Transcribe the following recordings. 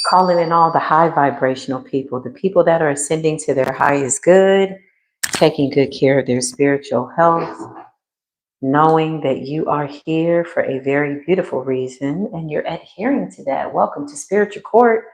Calling in all the high vibrational people, the people that are ascending to their highest good, taking good care of their spiritual health, knowing that you are here for a very beautiful reason and you're adhering to that. Welcome to Spiritual Court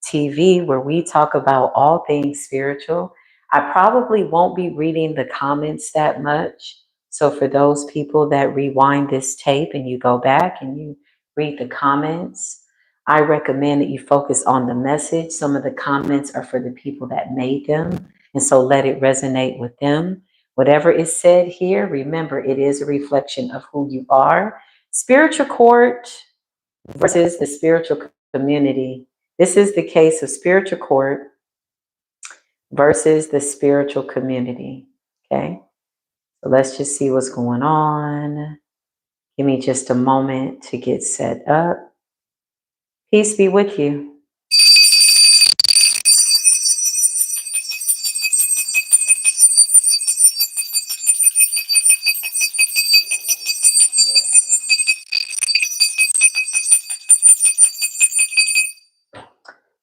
TV, where we talk about all things spiritual. I probably won't be reading the comments that much. So for those people that rewind this tape and you go back and you read the comments, I recommend that you focus on the message. Some of the comments are for the people that made them, and so let it resonate with them. Whatever is said here, remember, it is a reflection of who you are. Spiritual court versus the spiritual community. This is the case of spiritual court versus the spiritual community. Okay, so let's just see what's going on. Give me just a moment to get set up. Peace be with you.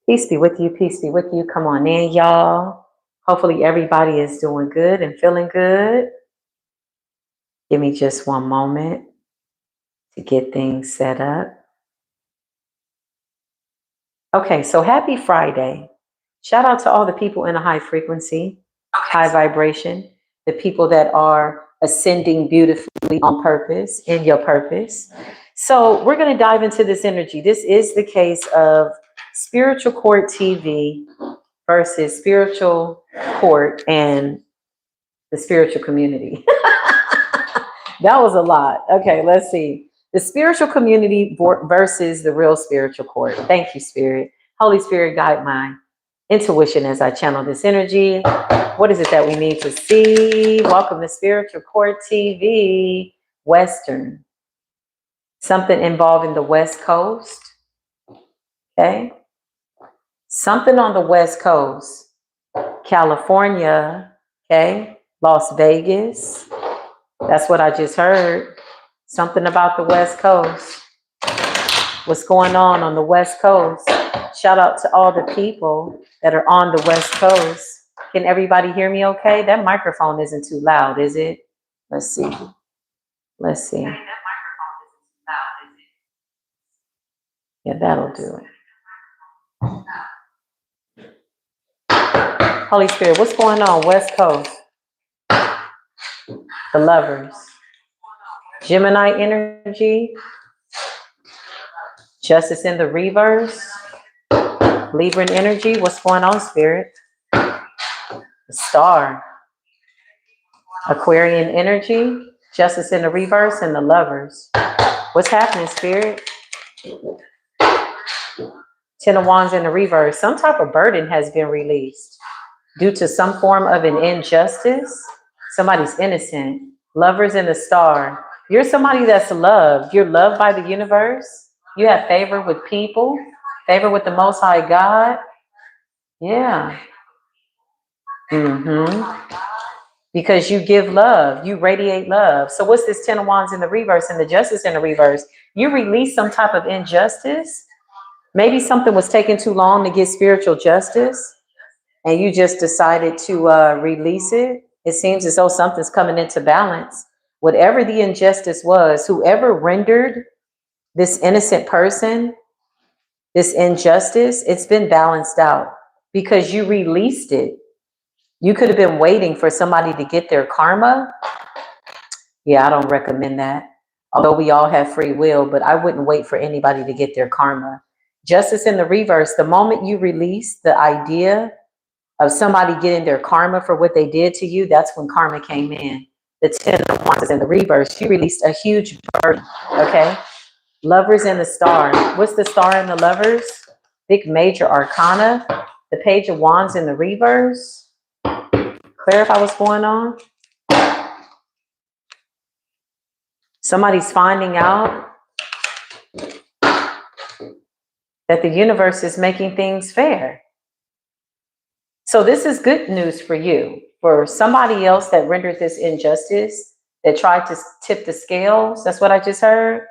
Peace be with you. Peace be with you. Come on in, y'all. Hopefully everybody is doing good and feeling good. Give me just one moment to get things set up. Okay, so happy Friday. Shout out to all the people in a high frequency, high vibration, the people that are ascending beautifully on purpose, in your purpose. So we're going to dive into this energy. This is the case of Spiritual Court TV versus Spiritual Court and the spiritual community. That was a lot. Okay, let's see. The spiritual community versus the real spiritual court. Thank you, Spirit. Holy Spirit, guide my intuition as I channel this energy. What is it that we need to see? Welcome to Spiritual Court TV, Western. Something involving the West Coast. Okay. Something on the West Coast. California. Okay. Las Vegas. That's what I just heard. Something about the West Coast. What's going on the West Coast? Shout out to all the people that are on the West Coast. Can everybody hear me okay? That microphone isn't too loud, is it? Let's see. Let's see. Yeah, that'll do it. Holy Spirit, what's going on West Coast? The lovers. Gemini energy. Justice in the reverse. Libran energy. What's going on, Spirit? The star. Aquarian energy. Justice in the reverse and the lovers. What's happening, Spirit? Ten of Wands in the reverse. Some type of burden has been released due to some form of an injustice. Somebody's innocent. Lovers in the star. You're somebody that's loved. You're loved by the universe. You have favor with people. Favor with the Most High God. Yeah. Because you give love. You radiate love. So what's this Ten of Wands in the reverse and the Justice in the reverse? You release some type of injustice. Maybe something was taking too long to get spiritual justice, and you just decided to release it. It seems as though something's coming into balance. Whatever the injustice was, whoever rendered this innocent person this injustice, it's been balanced out because you released it. You could have been waiting for somebody to get their karma. Yeah, I don't recommend that. Although we all have free will, but I wouldn't wait for anybody to get their karma. Justice in the reverse, the moment you release the idea of somebody getting their karma for what they did to you, that's when karma came in. The Ten of Wands in the reverse, you released a huge burden, okay? Lovers in the star. What's the star in the lovers? Big major arcana. The Page of Wands in the reverse. Clarify what's going on. Somebody's finding out that the universe is making things fair. So this is good news for you. For somebody else that rendered this injustice, that tried to tip the scales, that's what I just heard.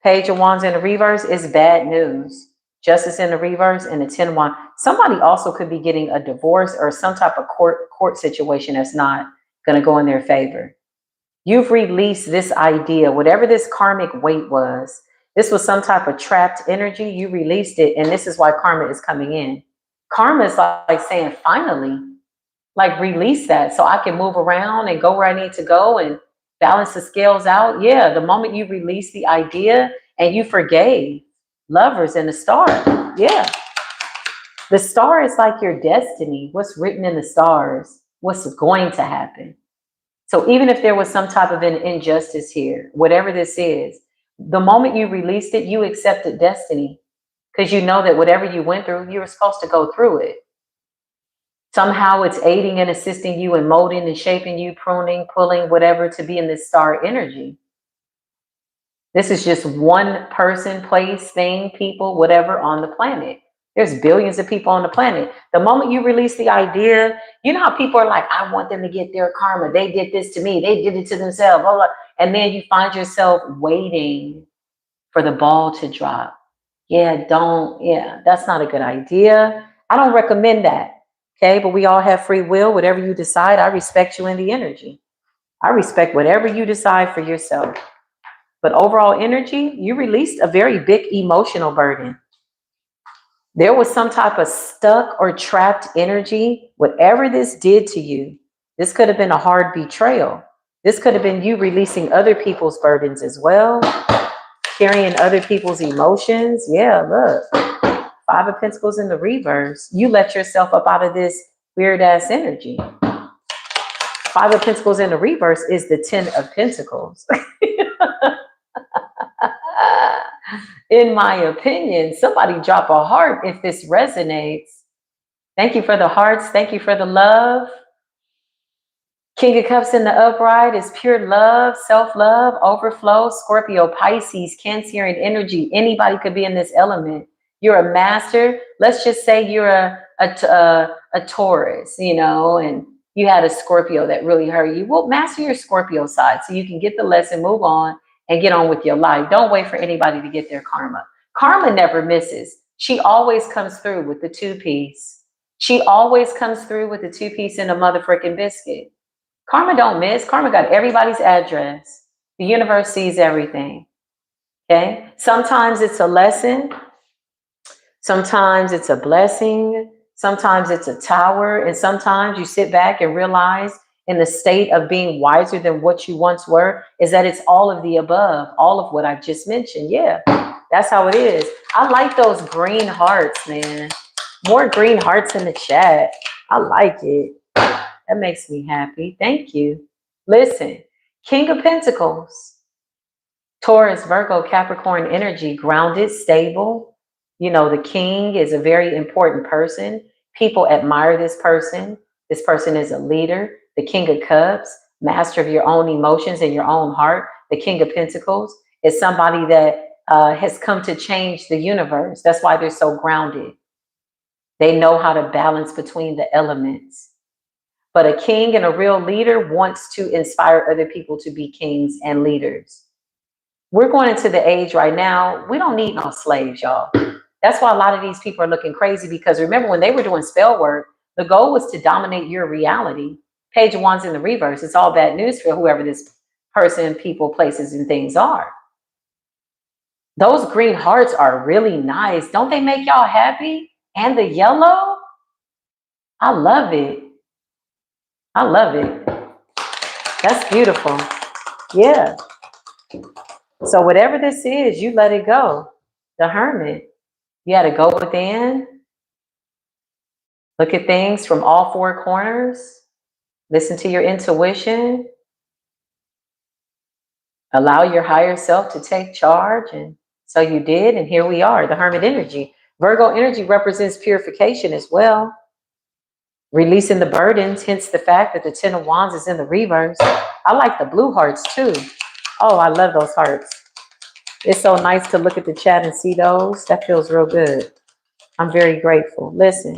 Page of Wands in the reverse is bad news. Justice in the reverse, and the 10 of Wands. Somebody also could be getting a divorce or some type of court situation that's not going to go in their favor. You've released this idea, whatever this karmic weight was. This was some type of trapped energy. You released it, and this is why karma is coming in. Karma is like saying, finally, like release that so I can move around and go where I need to go and balance the scales out. Yeah, the moment you release the idea and you forgave lovers and the star. Yeah. The star is like your destiny, what's written in the stars, what's going to happen. So even if there was some type of an injustice here, whatever this is, the moment you released it, you accepted destiny because you know that whatever you went through, you were supposed to go through it. Somehow it's aiding and assisting you and molding and shaping you, pruning, pulling, whatever, to be in this star energy. This is just one person, place, thing, people, whatever on the planet. There's billions of people on the planet. The moment you release the idea, you know how people are like, I want them to get their karma. They did this to me. They did it to themselves. Blah, blah. And then you find yourself waiting for the ball to drop. Yeah, that's not a good idea. I don't recommend that. Okay, but we all have free will. Whatever you decide, I respect you in the energy. I respect whatever you decide for yourself. But overall energy, you released a very big emotional burden. There was some type of stuck or trapped energy. Whatever this did to you, this could have been a hard betrayal. This could have been you releasing other people's burdens as well, carrying other people's emotions. Yeah, look, 5 of Pentacles in the reverse. You let yourself up out of this weird ass energy. 5 of Pentacles in the reverse is the 10 of Pentacles. In my opinion, somebody drop a heart if this resonates. Thank you for the hearts. Thank you for the love. King of Cups in the upright is pure love, self-love, overflow. Scorpio, Pisces, Cancerian energy. Anybody could be in this element. You're a master. Let's just say you're a Taurus, you know, and you had a Scorpio that really hurt you. Well, master your Scorpio side so you can get the lesson, move on, and get on with your life. Don't wait for anybody to get their karma. Karma never misses. She always comes through with the 2-piece. She always comes through with the 2-piece in a motherfucking biscuit. Karma don't miss. Karma got everybody's address. The universe sees everything. Okay? Sometimes it's a lesson. Sometimes it's a blessing. Sometimes it's a tower. And sometimes you sit back and realize in the state of being wiser than what you once were, is that it's all of the above, all of what I've just mentioned. Yeah, that's how it is. I like those green hearts, man. More green hearts in the chat. I like it. That makes me happy. Thank you. Listen, King of Pentacles, Taurus, Virgo, Capricorn energy, grounded, stable. You know, the king is a very important person. People admire this person. This person is a leader. The King of Cups, master of your own emotions and your own heart. The King of Pentacles is somebody that has come to change the universe. That's why they're so grounded. They know how to balance between the elements. But a king and a real leader wants to inspire other people to be kings and leaders. We're going into the age right now, we don't need no slaves, y'all. That's why a lot of these people are looking crazy, because remember when they were doing spell work, the goal was to dominate your reality. Page of Wands in the reverse. It's all bad news for whoever this person, people, places, and things are. Those green hearts are really nice. Don't they make y'all happy? And the yellow? I love it. I love it. That's beautiful. Yeah. So whatever this is, you let it go. The Hermit. You had to go within. Look at things from all 4 corners. Listen to your intuition. Allow your higher self to take charge. And so you did. And here we are, the Hermit energy. Virgo energy represents purification as well. Releasing the burdens, hence the fact that the 10 of Wands is in the reverse. I like the blue hearts too. Oh, I love those hearts. It's so nice to look at the chat and see those. That feels real good. I'm very grateful. Listen,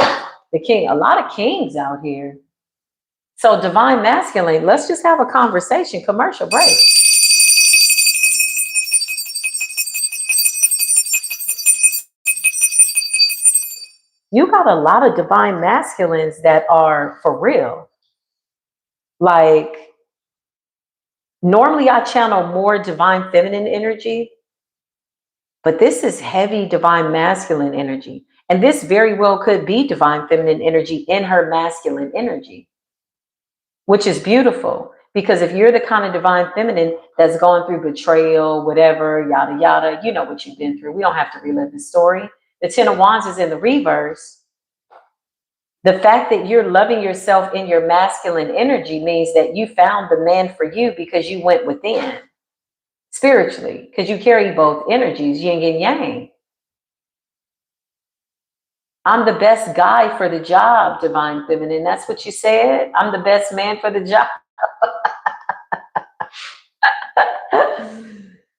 the king, a lot of kings out here. So divine masculine, let's just have a conversation. Commercial break. You got a lot of divine masculines that are for real. Like, normally I channel more divine feminine energy, but this is heavy divine masculine energy. And this very well could be divine feminine energy in her masculine energy, which is beautiful. Because if you're the kind of divine feminine that's going through betrayal, whatever, yada, yada, you know what you've been through. We don't have to relive the story. The Ten of Wands is in the reverse. The fact that you're loving yourself in your masculine energy means that you found the man for you because you went within spiritually, because you carry both energies, yin and yang. I'm the best guy for the job, divine feminine. That's what you said. I'm the best man for the job.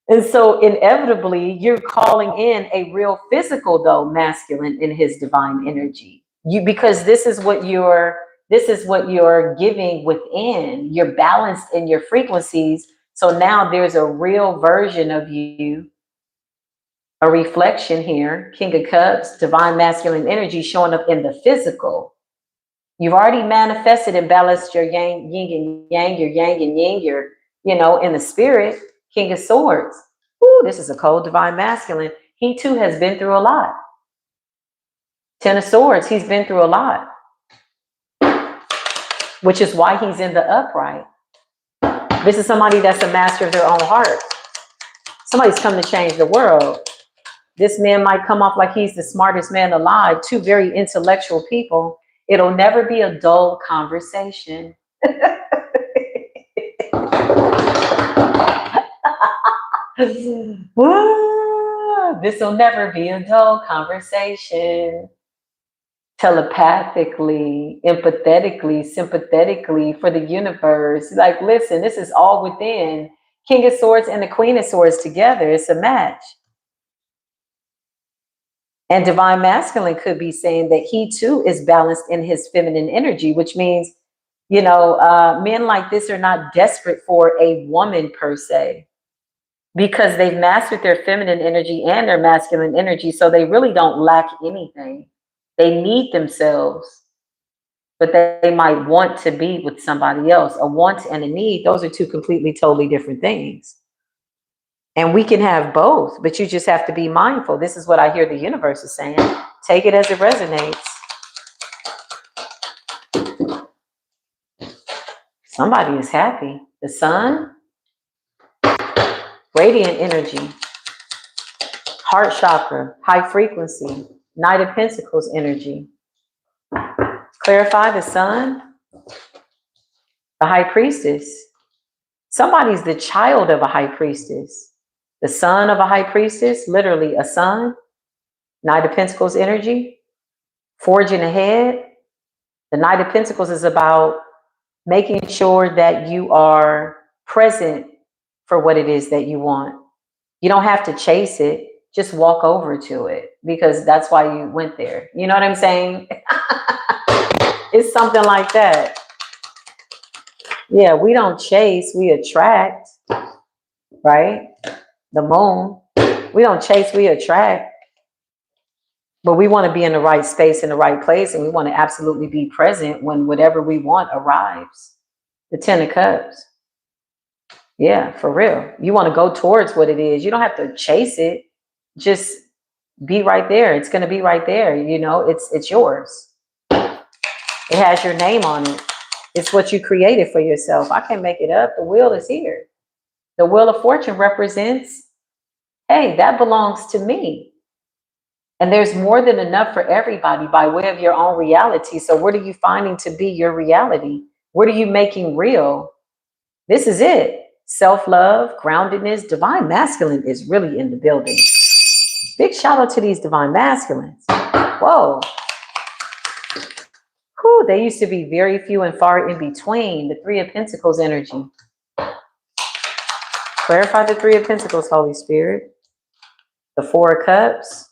And so inevitably, you're calling in a real physical, though, masculine in his divine energy. Because this is what you're giving within. You're balanced in your frequencies. So now there's a real version of you, a reflection here, King of Cups, divine masculine energy showing up in the physical. You've already manifested and balanced your yin and yang, your yang and yin, your, in the spirit, King of Swords. Ooh, this is a cold divine masculine. He too has been through a lot. Ten of Swords, he's been through a lot, which is why he's in the upright. This is somebody that's a master of their own heart. Somebody's come to change the world. This man might come off like he's the smartest man alive. Two very intellectual people. It'll never be a dull conversation. This will never be a dull conversation. Telepathically, empathetically, sympathetically for the universe. Like, listen, this is all within. King of Swords and the Queen of Swords together. It's a match. And divine masculine could be saying that he too is balanced in his feminine energy, which means, men like this are not desperate for a woman per se, because they've mastered their feminine energy and their masculine energy. So they really don't lack anything. They need themselves, but they might want to be with somebody else. A want and a need, those are two completely, totally different things. And we can have both, but you just have to be mindful. This is what I hear the universe is saying. Take it as it resonates. Somebody is happy. The sun, radiant energy, heart chakra, high frequency, Knight of Pentacles energy. Clarify the sun, the high priestess. Somebody's the child of a high priestess. The son of a high priestess, literally a son. Knight of Pentacles energy, forging ahead. The Knight of Pentacles is about making sure that you are present for what it is that you want. You don't have to chase it. Just walk over to it, because that's why you went there. You know what I'm saying? It's something like that. Yeah, we don't chase, we attract, right? The moon, we don't chase, we attract. But we want to be in the right space, in the right place, and we want to absolutely be present when whatever we want arrives. The Ten of Cups. Yeah, for real. You want to go towards what it is. You don't have to chase it. Just be right there. It's going to be right there. It's yours. It has your name on it. It's what you created for yourself. I can't make it up. The wheel is here. The Wheel of Fortune represents, hey, that belongs to me. And there's more than enough for everybody by way of your own reality. So what are you finding to be your reality? What are you making real? This is it. Self-love, groundedness, divine masculine is really in the building. Big shout out to these divine masculines. Whoa. Whew, they used to be very few and far in between. The Three of Pentacles energy. Clarify the Three of Pentacles, Holy Spirit. The Four of Cups.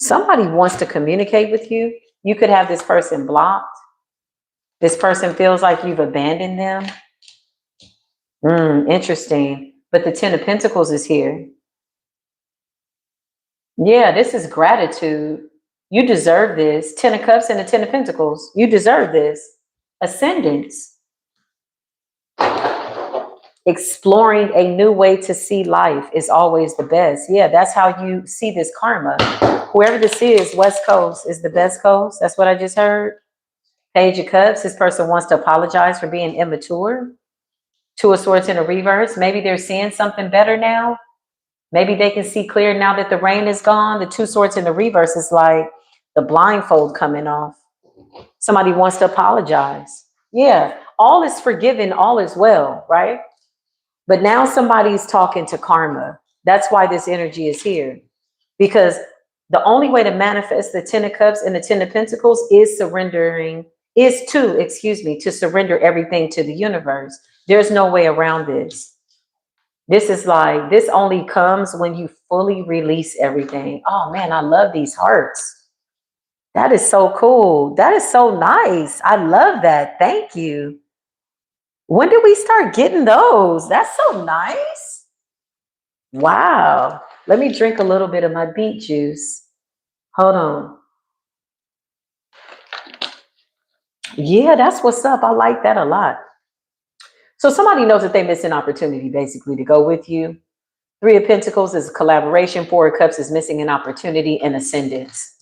Somebody wants to communicate with you. You could have this person blocked. This person feels like you've abandoned them. Interesting. But the Ten of Pentacles is here. Yeah, this is gratitude. You deserve this. Ten of Cups and the Ten of Pentacles. You deserve this. Ascendance. Exploring a new way to see life is always the best. Yeah, that's how you see this karma. Whoever this is, West Coast is the best coast. That's what I just heard. Page of Cups. This person wants to apologize for being immature. Two of Swords in a reverse. Maybe they're seeing something better now. Maybe they can see clear now that the rain is gone. The Two Swords in the reverse is like the blindfold coming off. Somebody wants to apologize. Yeah, all is forgiven, all is well, right? But now somebody's talking to karma. That's why this energy is here. Because the only way to manifest the Ten of Cups and the Ten of Pentacles is to surrender everything to the universe. There's no way around this. This is like, this only comes when you fully release everything. Oh man, I love these hearts. That is so cool. That is so nice. I love that. Thank you. When did we start getting those? That's so nice. Wow. Let me drink a little bit of my beet juice. Hold on. Yeah, that's what's up. I like that a lot. So somebody knows that they missed an opportunity basically to go with you. Three of Pentacles is collaboration. Four of Cups is missing an opportunity and ascendance.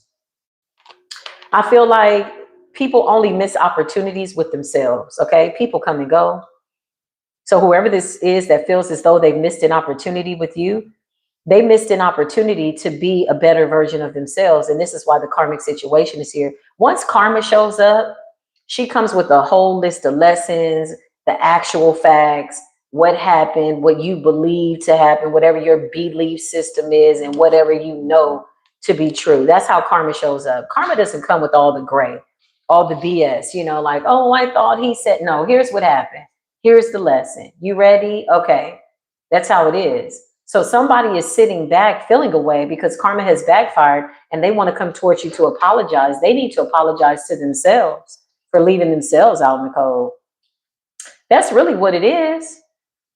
I feel like people only miss opportunities with themselves, okay? People come and go. So whoever this is that feels as though they've missed an opportunity with you, they missed an opportunity to be a better version of themselves. And this is why the karmic situation is here. Once karma shows up, she comes with a whole list of lessons, the actual facts, what happened, what you believe to happen, whatever your belief system is, and whatever you know to be true. That's how karma shows up. Karma doesn't come with all the gray, all the BS, you know, like, oh, I thought he said, no, here's what happened. Here's the lesson. You ready? Okay. That's how it is. So somebody is sitting back feeling away because karma has backfired and they want to come towards you to apologize. They need to apologize to themselves for leaving themselves out in the cold. That's really what it is.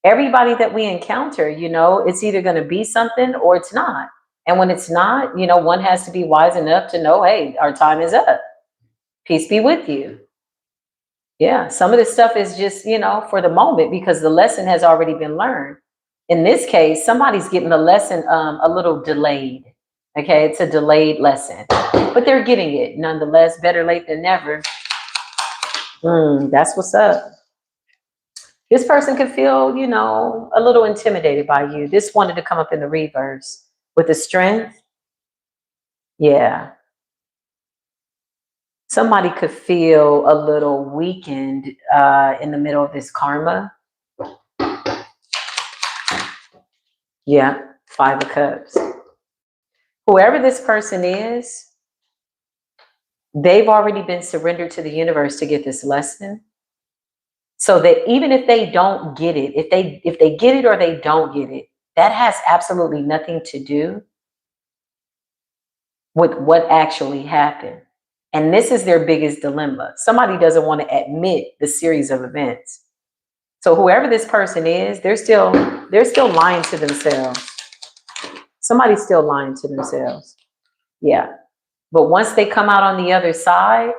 Everybody that we encounter, you know, it's either going to be something or it's not. And when it's not, you know, one has to be wise enough to know, hey, our time is up. Peace be with you. Yeah, some of this stuff is just, you know, for the moment because the lesson has already been learned. In this case, somebody's getting the lesson a little delayed. Okay, it's a delayed lesson, but they're getting it nonetheless. Better late than never. That's what's up. This person could feel, you know, a little intimidated by you. This wanted to come up in the reverse with the strength. Yeah. Somebody could feel a little weakened in the middle of this karma. Yeah, Five of Cups. Whoever this person is, they've already been surrendered to the universe to get this lesson. So that even if they don't get it, if they get it or they don't get it, that has absolutely nothing to do with what actually happened. And this is their biggest dilemma. Somebody doesn't want to admit the series of events. So whoever this person is, they're still lying to themselves. Somebody's still lying to themselves. Yeah. But once they come out on the other side,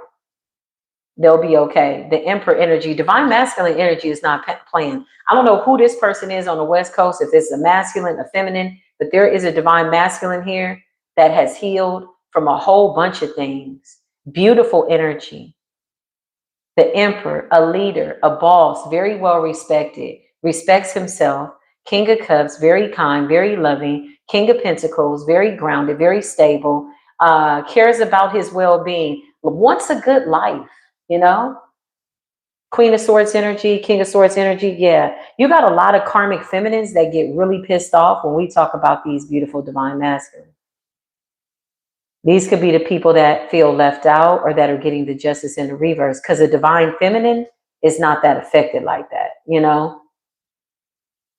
they'll be okay. The Emperor energy, divine masculine energy is not playing. I don't know who this person is on the West Coast, if it's a masculine, a feminine, but there is a divine masculine here that has healed from a whole bunch of things. Beautiful energy. The Emperor, a leader, a boss, very well respected, respects himself. King of Cups, very kind, very loving. King of Pentacles, very grounded, very stable, cares about his well-being, wants a good life, you know? Queen of Swords energy, King of Swords energy. Yeah, you got a lot of karmic feminines that get really pissed off when we talk about these beautiful divine masculines. These could be the people that feel left out or that are getting the justice in the reverse, because a divine feminine is not that affected like that, you know?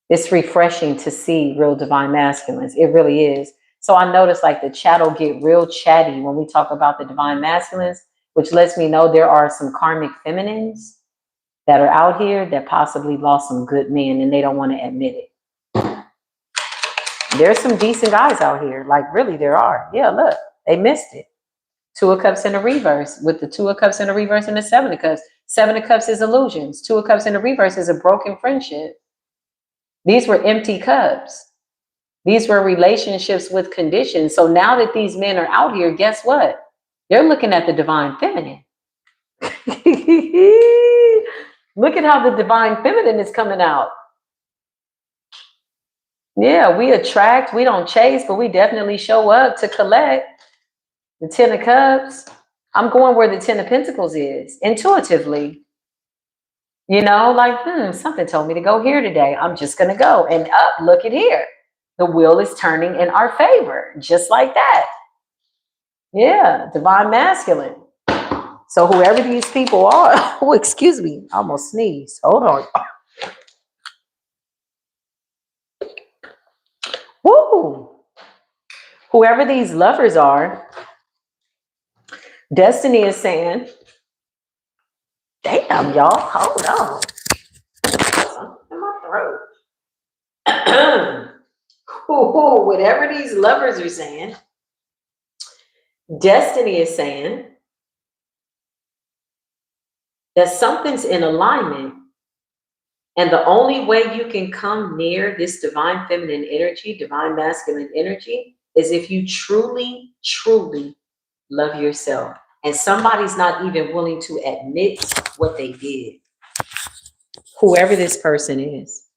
It's refreshing to see real divine masculines. It really is. So I notice like the chat will get real chatty when we talk about the divine masculines, which lets me know there are some karmic feminines that are out here that possibly lost some good men and they don't want to admit it. There's some decent guys out here. Like, really, there are. Yeah, look, they missed it. Two of Cups in the reverse, with the Two of Cups in the reverse and the Seven of Cups. Seven of Cups is illusions. Two of Cups in the reverse is a broken friendship. These were empty cups. These were relationships with conditions. So now that these men are out here, guess what? They're looking at the divine feminine. Look at how the divine feminine is coming out. Yeah, we attract, we don't chase, but we definitely show up to collect. The Ten of Cups, I'm going where the Ten of Pentacles is, intuitively. You know, like, something told me to go here today. I'm just going to go. And up, look at here. The wheel is turning in our favor, just like that. Yeah, divine masculine. So whoever these people are, oh, excuse me, I almost sneezed. Hold on. Woo! Whoever these lovers are, Destiny is saying, damn, y'all, hold on. Something in my throat. Whatever these lovers are saying, Destiny is saying that something's in alignment. And the only way you can come near this divine feminine energy, divine masculine energy, is if you truly, truly love yourself. And somebody's not even willing to admit what they did. Whoever this person is.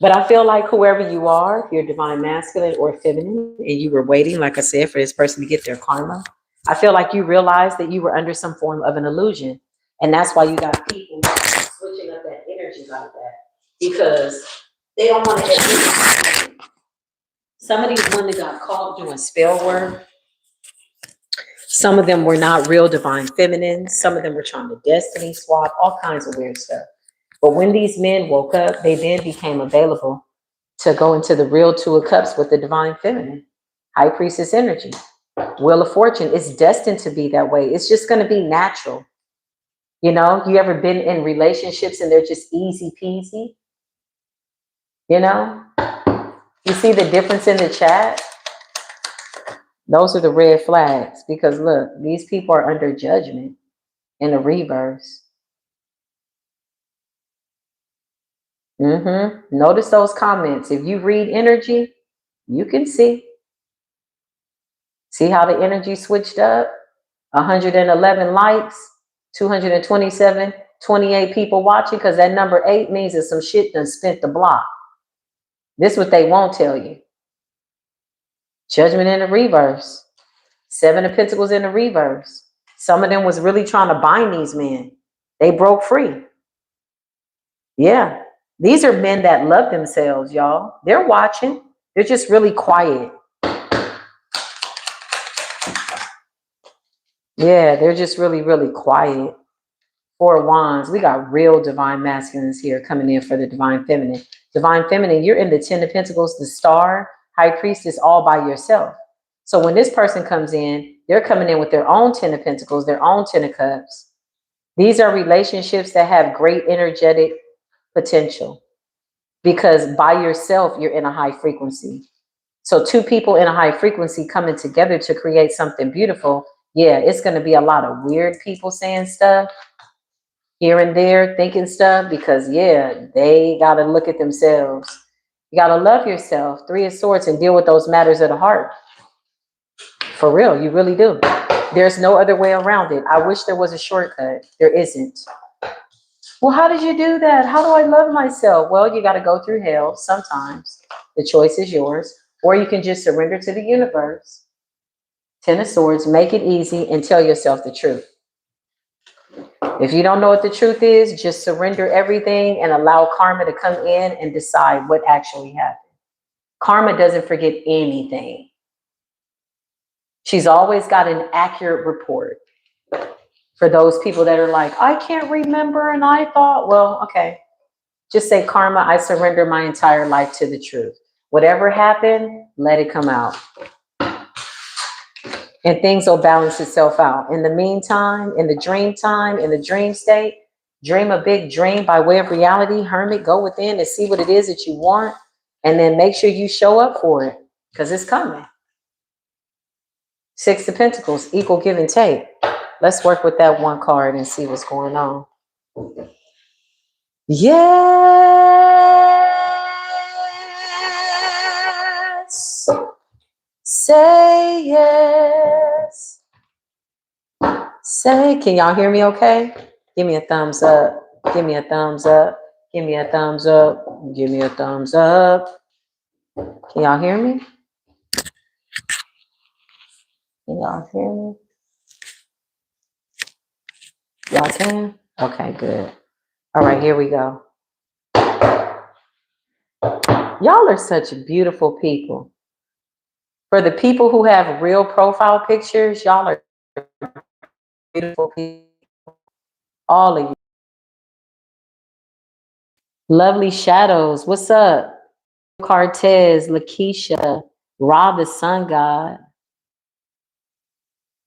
But I feel like whoever you are, if you're divine masculine or feminine, and you were waiting, like I said, for this person to get their karma, I feel like you realized that you were under some form of an illusion. And that's why you got people switching up that energy like that. Because they don't want to admit it. Some of these women got caught doing spell work. Some of them were not real divine feminines. Some of them were trying to destiny swap, all kinds of weird stuff. But when these men woke up, they then became available to go into the real Two of Cups with the divine feminine, High Priestess energy. Wheel of Fortune is destined to be that way. It's just going to be natural. You know, you ever been in relationships and they're just easy peasy? You know, you see the difference in the chat? Those are the red flags, because look, these people are under judgment in the reverse. Notice those comments. If you read energy, you can see. See how the energy switched up? 111 likes, 227, 28 people watching, because that number 8 means that some shit done spent the block. This is what they won't tell you. Judgment in the reverse. 7 of Pentacles in the reverse. Some of them was really trying to bind these men. They broke free. Yeah. These are men that love themselves, y'all. They're watching. They're just really quiet. Yeah, they're just really, really quiet. 4 of Wands. We got real divine masculines here coming in for the divine feminine. Divine feminine, you're in the 10 of Pentacles, the star, High Priestess, all by yourself. So when this person comes in, they're coming in with their own 10 of Pentacles, their own 10 of Cups. These are relationships that have great energetic potential, because by yourself, you're in a high frequency. So 2 people in a high frequency coming together to create something beautiful. Yeah, it's going to be a lot of weird people saying stuff here and there, thinking stuff, because yeah, they got to look at themselves. You got to love yourself, 3 of Swords, and deal with those matters of the heart. For real, you really do. There's no other way around it. I wish there was a shortcut. There isn't. Well, how did you do that? How do I love myself? Well, you got to go through hell sometimes. The choice is yours. Or you can just surrender to the universe. 10 of Swords, make it easy and tell yourself the truth. If you don't know what the truth is, just surrender everything and allow karma to come in and decide what actually happened. Karma doesn't forget anything. She's always got an accurate report. For those people that are like, I can't remember and I thought, well, okay. Just say, karma, I surrender my entire life to the truth. Whatever happened, let it come out. And things will balance itself out. In the meantime, in the dream time, in the dream state, dream a big dream by way of reality. Hermit, go within and see what it is that you want. And then make sure you show up for it because it's coming. Six of Pentacles, equal give and take. Let's work with that one card and see what's going on. Yes. Say yes. Say, can y'all hear me okay? Give me a thumbs up. Give me a thumbs up. Give me a thumbs up. Give me a thumbs up. Can y'all hear me? Can y'all hear me? Y'all can? Okay, good. All right, here we go. Y'all are such beautiful people. For the people who have real profile pictures, y'all are beautiful people. All of you. Lovely Shadows, what's up? Cortez, Lakeisha, Ra the Sun God,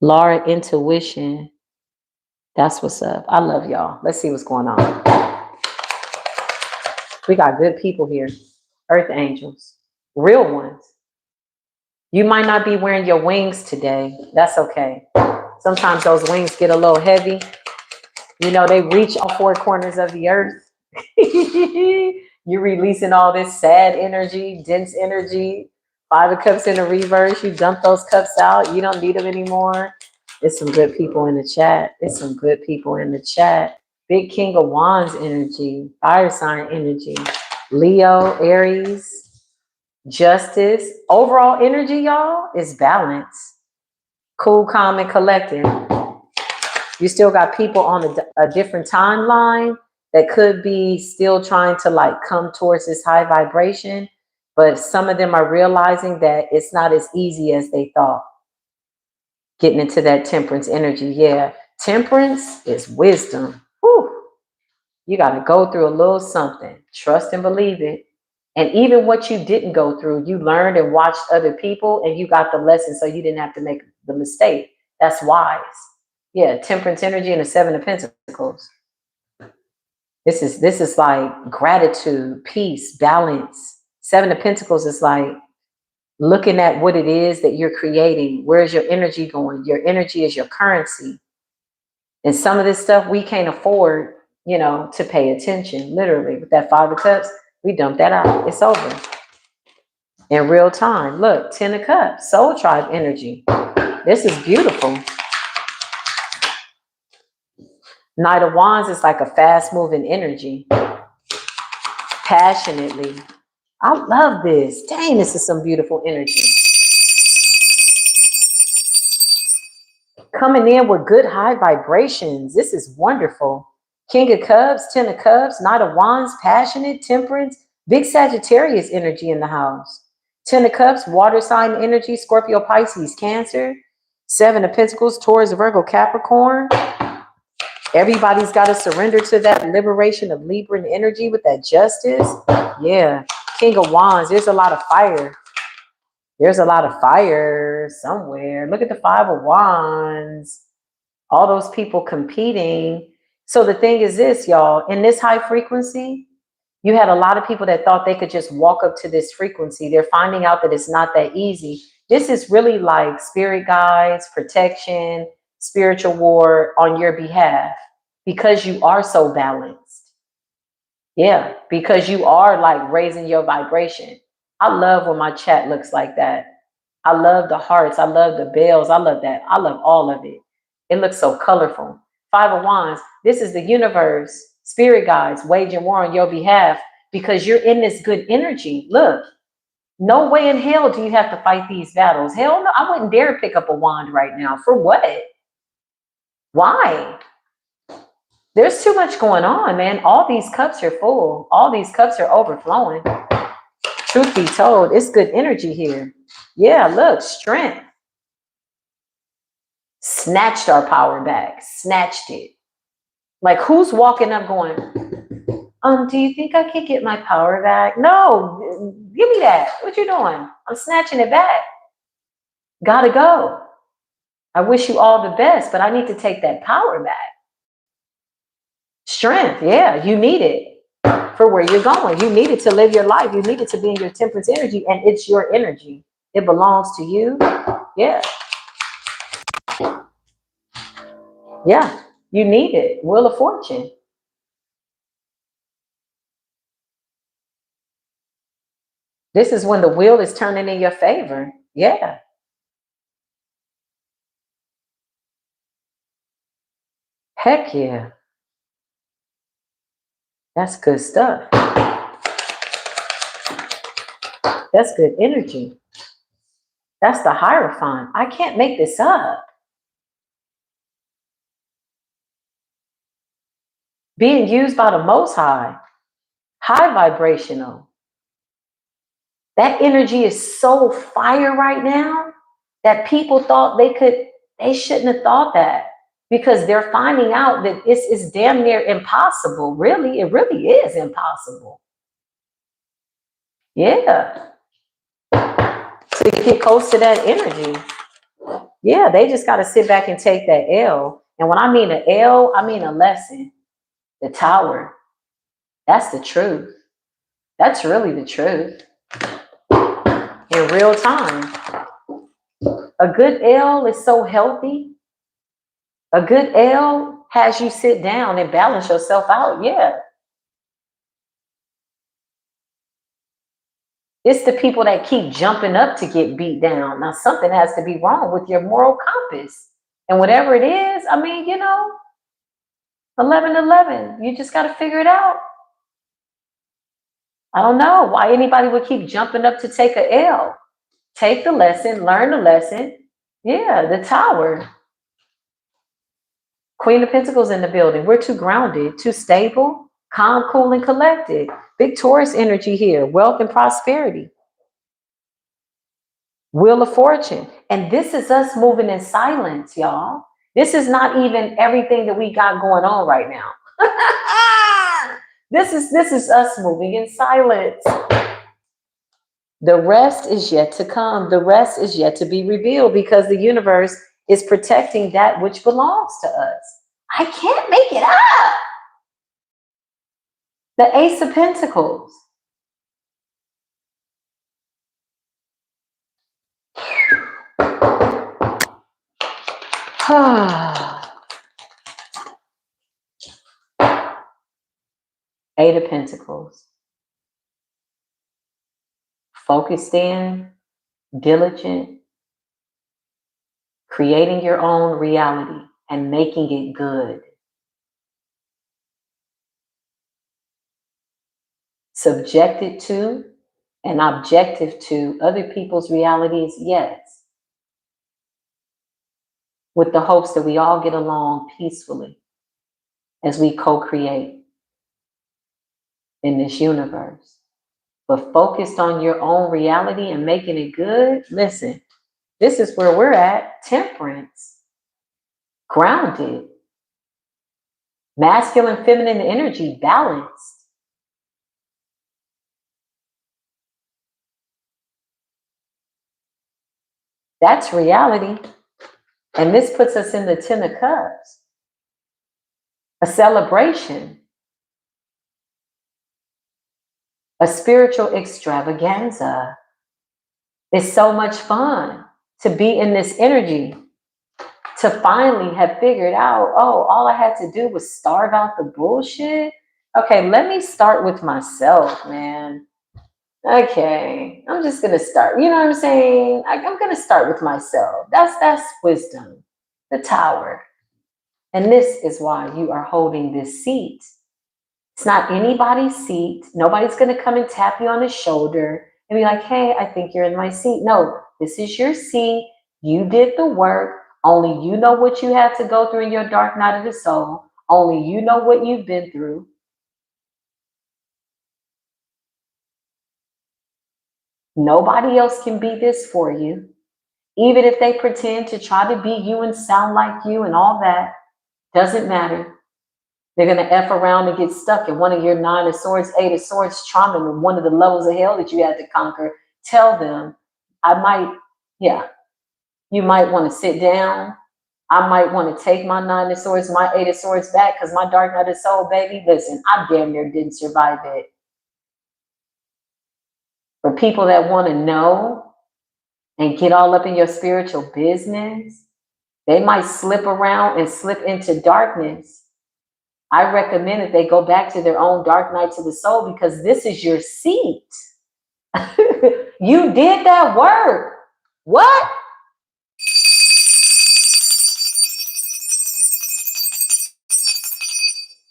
Laura Intuition. That's what's up. I love y'all. Let's see what's going on. We got good people here. Earth angels. Real ones. You might not be wearing your wings today. That's okay. Sometimes those wings get a little heavy. You know, they reach all four corners of the earth. You're releasing all this sad energy, dense energy. Five of Cups in the reverse. You dump those cups out. You don't need them anymore. There's some good people in the chat. There's some good people in the chat. Big King of Wands energy. Fire sign energy. Leo, Aries, Justice. Overall energy, y'all, is balance. Cool, calm, and collected. You still got people on a different timeline that could be still trying to like come towards this high vibration, but some of them are realizing that it's not as easy as they thought. Getting into that temperance energy. Yeah, temperance is wisdom. Whew. You got to go through a little something. Trust and believe it. And even what you didn't go through, you learned and watched other people and you got the lesson so you didn't have to make the mistake. That's wise. Yeah, temperance energy and the Seven of Pentacles. This is like gratitude, peace, balance. Seven of Pentacles is like looking at what it is that you're creating. Where's your energy going? Your energy is your currency. And some of this stuff we can't afford, you know, to pay attention. Literally, with that Five of Cups, we dump that out. It's over. In real time. Look, Ten of Cups, Soul Tribe energy. This is beautiful. Knight of Wands is like a fast-moving energy. Passionately. I love this. Dang, this is some beautiful energy. Coming in with good high vibrations. This is wonderful. King of Cups, Ten of Cups, Knight of Wands, passionate, temperance, big Sagittarius energy in the house. Ten of Cups, water sign energy, Scorpio, Pisces, Cancer. Seven of Pentacles, Taurus, Virgo, Capricorn. Everybody's got to surrender to that liberation of Libran energy with that justice. Yeah. King of Wands, there's a lot of fire. There's a lot of fire somewhere. Look at the Five of Wands. All those people competing. So the thing is this, y'all, in this high frequency, you had a lot of people that thought they could just walk up to this frequency. They're finding out that it's not that easy. This is really like spirit guides, protection, spiritual war on your behalf because you are so balanced. Yeah, because you are like raising your vibration. I love when my chat looks like that. I love the hearts. I love the bells. I love that. I love all of it. It looks so colorful. Five of Wands. This is the universe, spirit guides waging war on your behalf because you're in this good energy. Look, no way in hell do you have to fight these battles. Hell no, I wouldn't dare pick up a wand right now. For what? Why? There's too much going on, man. All these cups are full. All these cups are overflowing. Truth be told, it's good energy here. Yeah, look, strength. Snatched our power back. Snatched it. Like, who's walking up going, do you think I could get my power back? No, give me that. What you doing? I'm snatching it back. Gotta go. I wish you all the best, but I need to take that power back. Strength, yeah, you need it. for where you're going. You need it to live your life. You need it to be in your temperance energy, and it's your energy. It belongs to you. Yeah. Yeah. You need it. Wheel of Fortune. This is when the wheel is turning in your favor. Yeah. Heck yeah. That's good stuff. That's good energy. That's the Hierophant. I can't make this up. Being used by the Most High. High vibrational. That energy is so fire right now that people thought they shouldn't have thought that, because they're finding out that it's damn near impossible. Really, it really is impossible. Yeah. To get close to that energy. Yeah, they just got to sit back and take that L. And when I mean an L, I mean a lesson. The Tower. That's the truth. That's really the truth. In real time. A good L is so healthy. A good L has you sit down and balance yourself out. Yeah. It's the people that keep jumping up to get beat down. Now, something has to be wrong with your moral compass. And whatever it is, I mean, 1111, you just got to figure it out. I don't know why anybody would keep jumping up to take a L. Take the lesson, learn the lesson. Yeah, the Tower. Queen of Pentacles in the building. We're too grounded, too stable, calm, cool, and collected. Big Taurus energy here. Wealth and prosperity. Wheel of Fortune. And this is us moving in silence, y'all. This is not even everything that we got going on right now. This is us moving in silence. The rest is yet to come. The rest is yet to be revealed, because the universe is protecting that which belongs to us. I can't make it up. The Ace of Pentacles. Eight of Pentacles. Focused in, diligent, creating your own reality and making it good. Subjected to and objective to other people's realities, yes. With the hopes that we all get along peacefully as we co-create in this universe. But focused on your own reality and making it good, listen, this is where we're at. Temperance. Grounded. Masculine, feminine energy, balanced. That's reality. And this puts us in the 10 of Cups. A celebration. A spiritual extravaganza. It's so much fun to be in this energy. To finally have figured out, oh, all I had to do was starve out the bullshit. Okay, let me start with myself, man. Okay, I'm just gonna start. You know what I'm saying? I'm gonna start with myself. That's wisdom. The Tower. And this is why you are holding this seat. It's not anybody's seat. Nobody's gonna come and tap you on the shoulder and be like, hey, I think you're in my seat. No, this is your seat. You did the work. Only you know what you had to go through in your dark night of the soul. Only you know what you've been through. Nobody else can be this for you. Even if they pretend to try to be you and sound like you and all that, doesn't matter. They're going to F around and get stuck in one of your 9 of Swords, 8 of Swords trauma, in one of the levels of hell that you had to conquer. Tell them, you might want to sit down I might want to take my Nine of Swords, my Eight of Swords back because my Dark Night of Soul, baby, listen, I damn near didn't survive it. For people that want to know and get all up in your spiritual business, they might slip around and slip into darkness. I recommend that they go back to their own dark nights of the soul because this is your seat. You did that work. What?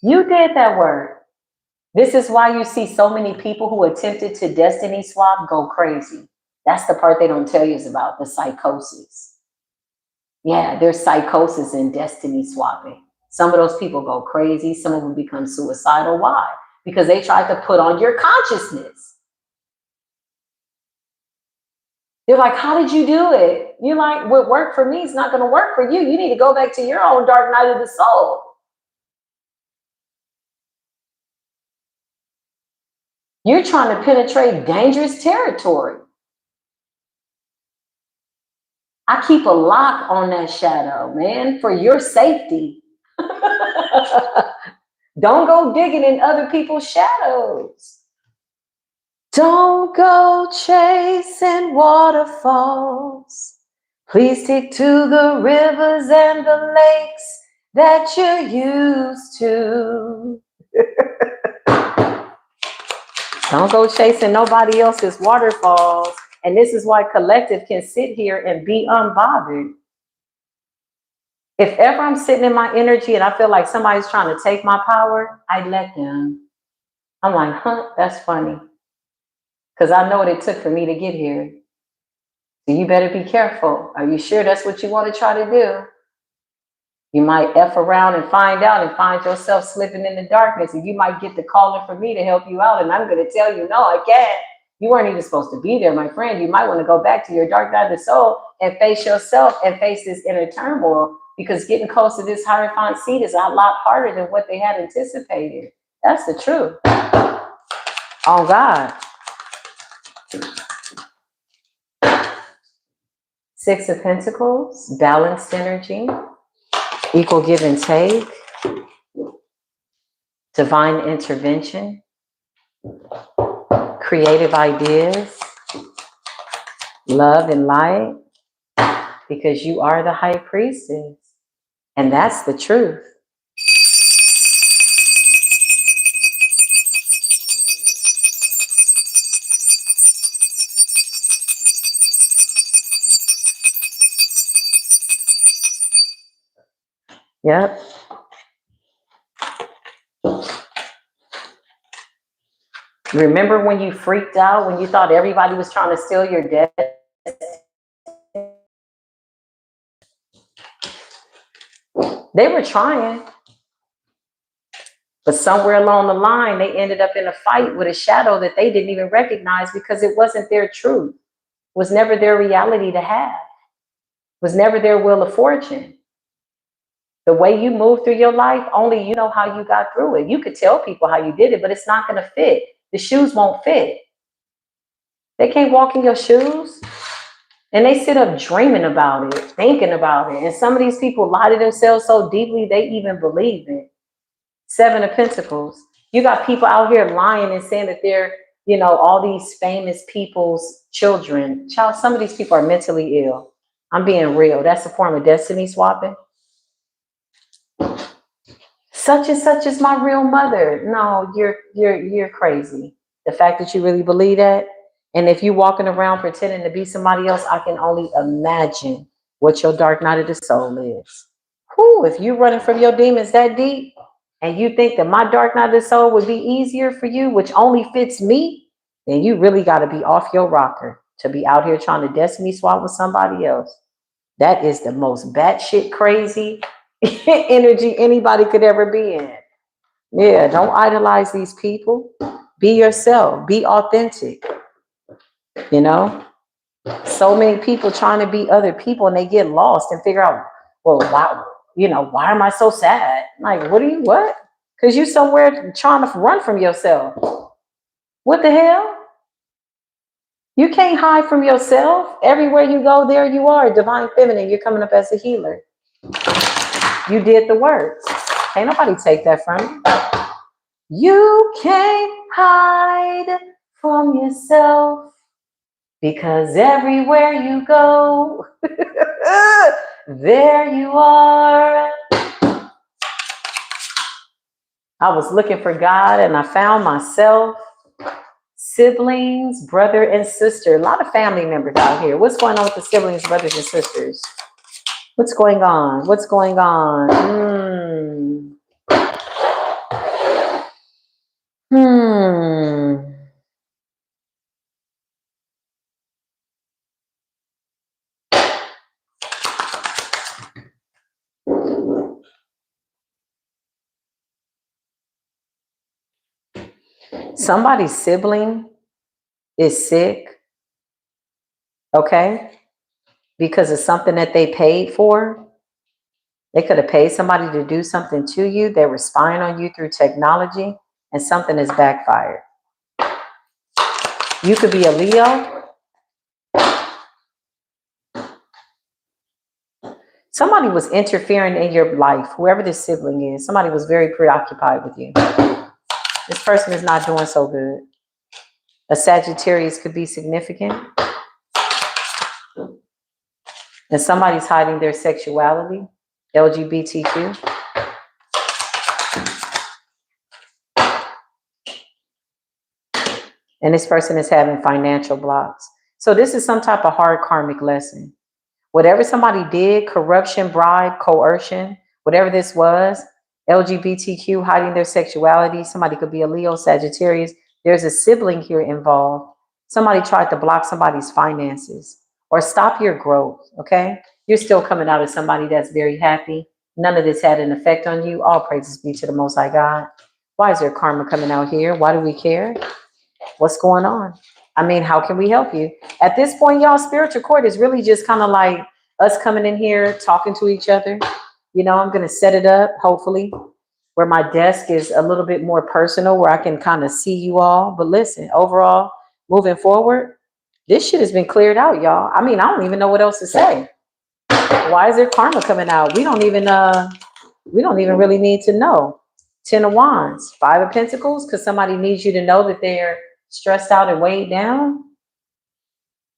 You did that work. This is why you see so many people who attempted to destiny swap go crazy. That's the part they don't tell you is about the psychosis. Yeah, there's psychosis in destiny swapping. Some of those people go crazy. Some of them become suicidal. Why? Because they tried to put on your consciousness. They're like, how did you do it? You're like, what worked for me is not going to work for you. You need to go back to your own dark night of the soul. You're trying to penetrate dangerous territory. I keep a lock on that shadow, man, for your safety. Don't go digging in other people's shadows. Don't go chasing waterfalls. Please stick to the rivers and the lakes that you're used to. Don't go chasing nobody else's waterfalls. And this is why Collective can sit here and be unbothered. If ever I'm sitting in my energy and I feel like somebody's trying to take my power, I let them. I'm like, huh, that's funny. Because I know what it took for me to get here. So you better be careful. Are you sure that's what you want to try to do? You might F around and find out and find yourself slipping in the darkness. And you might get the calling for me to help you out. And I'm going to tell you, no, I can't. You weren't even supposed to be there, my friend. You might want to go back to your dark night of the soul and face yourself and face this inner turmoil, because getting close to this Hierophant seat is a lot harder than what they had anticipated. That's the truth. Oh, God. Six of Pentacles, balanced energy, equal give and take, divine intervention, creative ideas, love and light, because you are the high priestess. And that's the truth. Yep. Remember when you freaked out, when you thought everybody was trying to steal your death? They were trying. But somewhere along the line, they ended up in a fight with a shadow that they didn't even recognize because it wasn't their truth. It was never their reality to have. It was never their wheel of fortune. The way you move through your life, only you know how you got through it. You could tell people how you did it, but it's not going to fit. The shoes won't fit. They can't walk in your shoes. And they sit up dreaming about it, thinking about it. And some of these people lie to themselves so deeply, they even believe it. Seven of Pentacles. You got people out here lying and saying that they're, you know, all these famous people's children. Child, some of these people are mentally ill. I'm being real. That's a form of destiny swapping. Such and such is my real mother. No, you're crazy. The fact that you really believe that. And if you're walking around pretending to be somebody else, I can only imagine what your dark night of the soul is. Whew, if you're running from your demons that deep and you think that my dark night of the soul would be easier for you, which only fits me, then you really got to be off your rocker to be out here trying to destiny swap with somebody else. That is the most batshit crazy energy anybody could ever be in. Yeah, don't idolize these people. Be yourself. Be authentic. You know? So many people trying to be other people and they get lost and figure out, well, why, you know, why am I so sad? Like, what? Because you somewhere trying to run from yourself. What the hell? You can't hide from yourself. Everywhere you go, there you are. Divine feminine, you're coming up as a healer. You did the work. Can't nobody take that from you. You can't hide from yourself because everywhere you go, there you are. I was looking for God and I found myself, siblings, brother and sister. A lot of family members out here. What's going on with the siblings, brothers and sisters? What's going on? What's going on? Somebody's sibling is sick, okay, because of something that they paid for. They could have paid somebody to do something to you. They were spying on you through technology, and something has backfired. You could be a Leo. Somebody was interfering in your life, whoever this sibling is. Somebody was very preoccupied with you. This person is not doing so good. A Sagittarius could be significant. And somebody's hiding their sexuality, LGBTQ. And this person is having financial blocks. So this is some type of hard karmic lesson. Whatever somebody did, corruption, bribe, coercion, whatever this was, LGBTQ, hiding their sexuality, somebody could be a Leo, Sagittarius. There's a sibling here involved. Somebody tried to block somebody's finances or stop your growth, okay? You're still coming out as somebody that's very happy. None of this had an effect on you. All praises be to the Most High God. Why is there karma coming out here? Why do we care? What's going on? I mean, how can we help you? At this point, y'all, spiritual court is really just kind of like us coming in here, talking to each other. You know, I'm going to set it up, hopefully, where my desk is a little bit more personal, where I can kind of see you all. But listen, overall, moving forward, this shit has been cleared out, y'all. I mean, I don't even know what else to say. Why is there karma coming out? We don't even really need to know. 10 of Wands, 5 of Pentacles, because somebody needs you to know that they're stressed out and weighed down.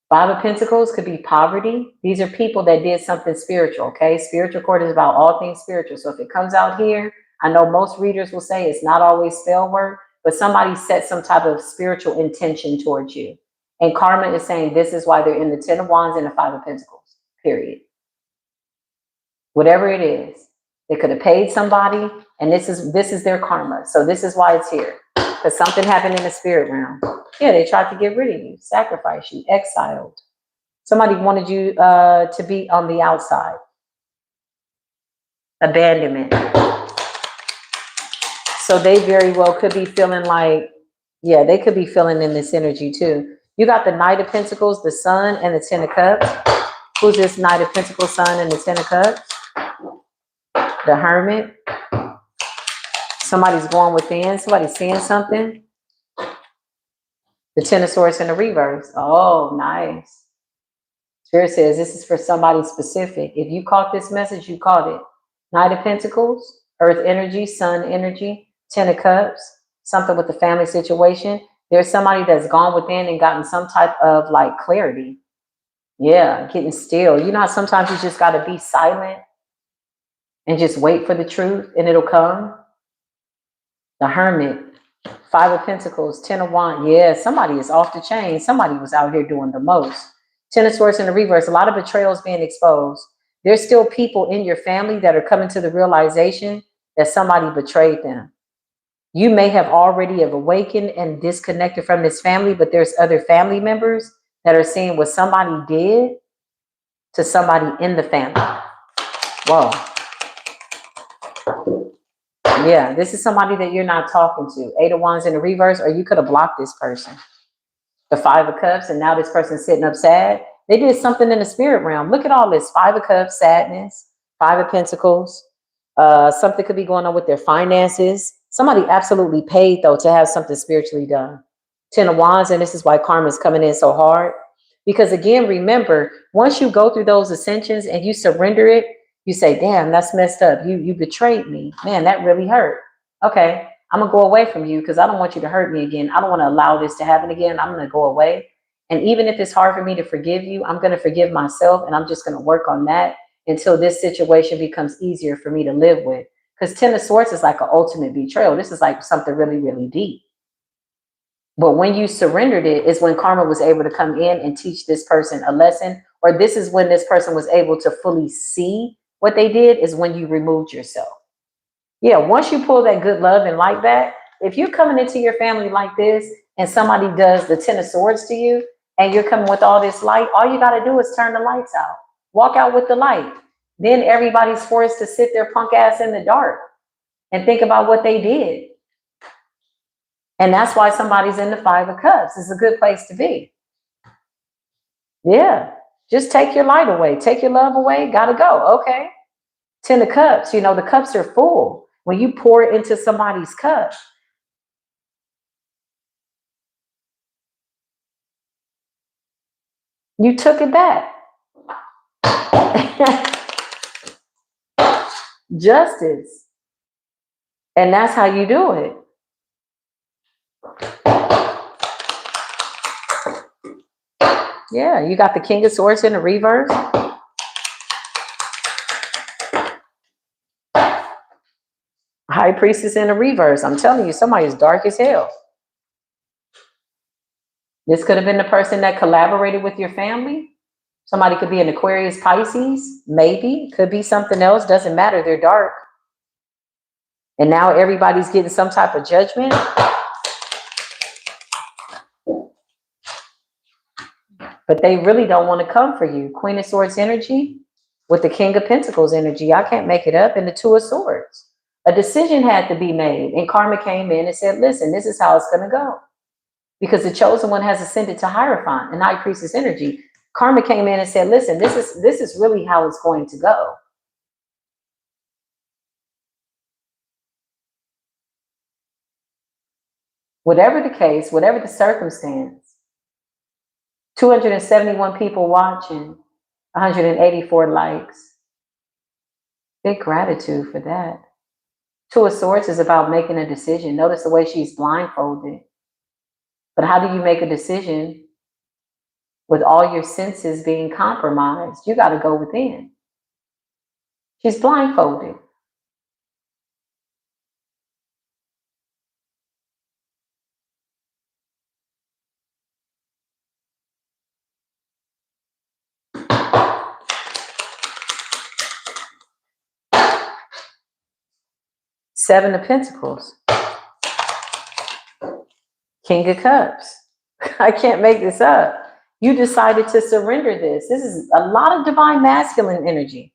5 of Pentacles could be poverty. These are people that did something spiritual, okay? Spiritual court is about all things spiritual. So if it comes out here, I know most readers will say it's not always spell work, but somebody set some type of spiritual intention towards you. And karma is saying this is why they're in the 10 of Wands and the 5 of Pentacles, period. Whatever it is, they could have paid somebody, and this is their karma. So this is why it's here. Because something happened in the spirit realm. Yeah, they tried to get rid of you, sacrifice you, exiled. Somebody wanted you to be on the outside. Abandonment. So they very well could be feeling like, yeah, they could be feeling in this energy too. You got the Knight of Pentacles, the Sun, and the 10 of Cups. Who's this Knight of Pentacles, Sun, and the 10 of Cups? The Hermit. Somebody's going within. Somebody's seeing something. The 10 of Swords in the reverse. Oh, nice. Spirit says this is for somebody specific. If you caught this message, you caught it. Knight of Pentacles, Earth energy, Sun energy, 10 of Cups, something with the family situation. There's somebody that's gone within and gotten some type of like clarity. Yeah, getting still. You know how sometimes you just got to be silent and just wait for the truth and it'll come? The Hermit, 5 of Pentacles, 10 of Wands. Yeah, somebody is off the chain. Somebody was out here doing the most. 10 of Swords in the reverse. A lot of betrayals being exposed. There's still people in your family that are coming to the realization that somebody betrayed them. You may have already have awakened and disconnected from this family, but there's other family members that are seeing what somebody did to somebody in the family. Whoa. Yeah, this is somebody that you're not talking to. 8 of Wands in the reverse, or you could have blocked this person. The 5 of Cups, and now this person's sitting up sad. They did something in the spirit realm. Look at all this. 5 of Cups, sadness. 5 of Pentacles. Something could be going on with their finances. Somebody absolutely paid, though, to have something spiritually done. 10 of Wands, and this is why karma is coming in so hard. Because, again, remember, once you go through those ascensions and you surrender it, You say, damn, that's messed up. You betrayed me. Man, that really hurt. Okay, I'm gonna go away from you because I don't want you to hurt me again. I don't want to allow this to happen again. I'm gonna go away. And even if it's hard for me to forgive you, I'm gonna forgive myself and I'm just gonna work on that until this situation becomes easier for me to live with. Because Ten of Swords is like an ultimate betrayal. This is like something really, really deep. But when you surrendered it is when karma was able to come in and teach this person a lesson, or this is when this person was able to fully see what they did is when you removed yourself. Yeah, once you pull that good love and light back, if you're coming into your family like this and somebody does the Ten of Swords to you and you're coming with all this light, all you got to do is turn the lights out. Walk out with the light. Then everybody's forced to sit their punk ass in the dark and think about what they did. And that's why somebody's in the Five of Cups. It's a good place to be. Yeah. Just take your light away. Take your love away. Gotta go. Okay. Ten of Cups, you know, the cups are full. When you pour it into somebody's cup, you took it back. Justice. And that's how you do it. Yeah, you got the King of Swords in the reverse. High Priestess in the reverse. I'm telling you, somebody's dark as hell. This could have been the person that collaborated with your family. Somebody could be an Aquarius, Pisces, maybe. Could be something else. Doesn't matter. They're dark. And now everybody's getting some type of judgment. But they really don't want to come for you. Queen of Swords energy with the King of Pentacles energy. I can't make it up. And the Two of Swords. A decision had to be made. And karma came in and said, listen, this is how it's going to go. Because the chosen one has ascended to Hierophant and High Priestess energy. Karma came in and said, listen, this is really how it's going to go. Whatever the case, whatever the circumstance, 271 people watching, 184 likes. Big gratitude for that. Two of Swords is about making a decision. Notice the way she's blindfolded. But how do you make a decision with all your senses being compromised? You got to go within. She's blindfolded. Seven of Pentacles. King of Cups. I can't make this up. You decided to surrender this. This is a lot of divine masculine energy.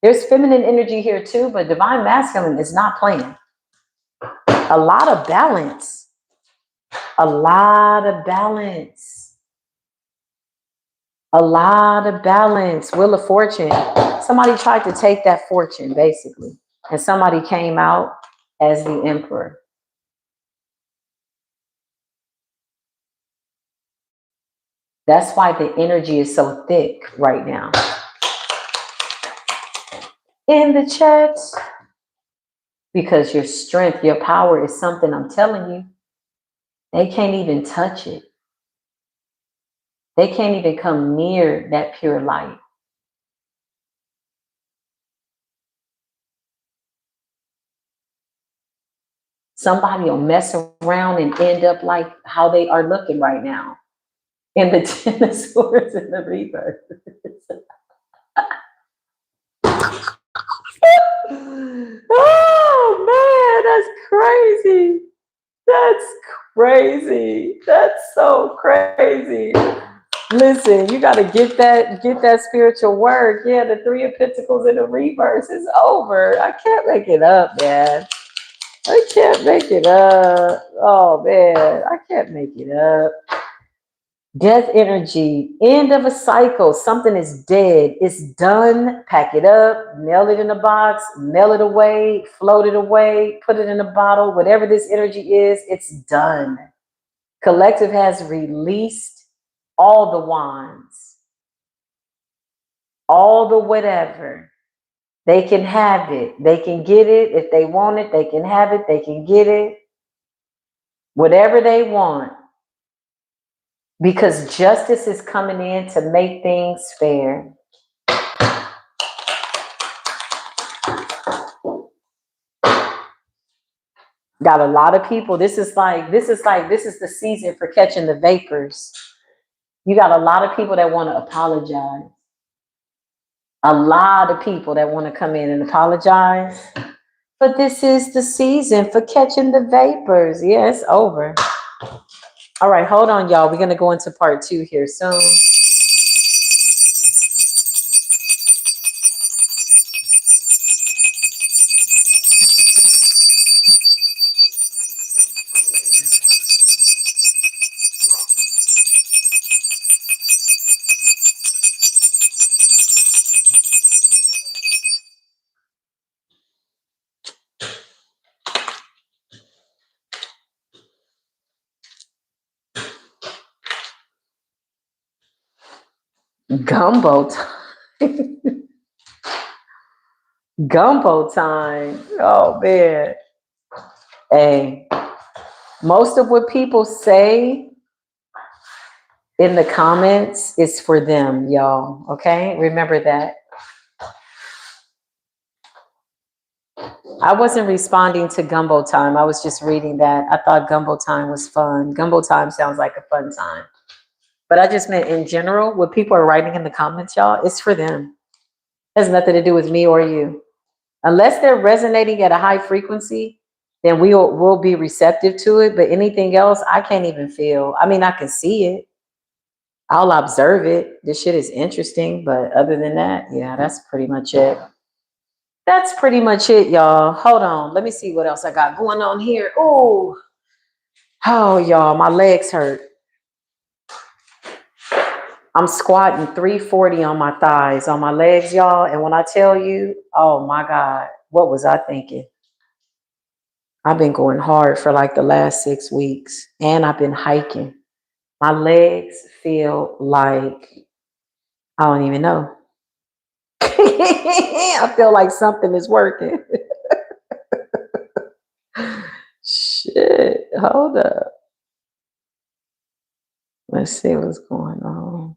There's feminine energy here too, but divine masculine is not playing. A lot of balance. A lot of balance. A lot of balance. Wheel of Fortune. Somebody tried to take that fortune, basically. And somebody came out as the Emperor. That's why the energy is so thick right now. In the chat. Because your strength, your power is something I'm telling you. They can't even touch it. They can't even come near that pure light. Somebody will mess around and end up like how they are looking right now. In the Ten of Swords in the reverse. Oh man, that's crazy. That's crazy. That's so crazy. Listen, you got to get that spiritual work. Yeah, the Three of Pentacles in the reverse is over. I can't make it up, man. I can't make it up. Oh man, I can't make it up. Death energy, end of a cycle. Something is dead. It's done. Pack it up, mail it in a box, mail it away, float it away, put it in a bottle. Whatever this energy is, it's done. Collective has released all the wands, all the whatever. They can have it. They can get it. If they want it, they can have it. They can get it. Whatever they want. Because justice is coming in to make things fair. Got a lot of people. This is the season for catching the vapors. You got a lot of people that want to apologize. A lot of people that want to come in and apologize. But this is the season for catching the vapors. Yeah, it's over. All right, hold on, y'all. We're going to go into part 2 here soon. Gumbo time. Gumbo time. Oh, man. Hey, most of what people say in the comments is for them, y'all. Okay? Remember that. I wasn't responding to Gumbo time. I was just reading that. I thought Gumbo time was fun. Gumbo time sounds like a fun time. But I just meant in general, what people are writing in the comments, y'all, it's for them. It has nothing to do with me or you. Unless they're resonating at a high frequency, then we'll be receptive to it. But anything else, I can't even feel. I mean, I can see it. I'll observe it. This shit is interesting. But other than that, yeah, that's pretty much it. That's pretty much it, y'all. Hold on. Let me see what else I got going on here. Oh, y'all, my legs hurt. I'm squatting 340 on my thighs, on my legs, y'all. And when I tell you, oh my God, what was I thinking? I've been going hard for like the last 6 weeks, and I've been hiking. My legs feel like, I don't even know. I feel like something is working. Shit, hold up. Let's see what's going on.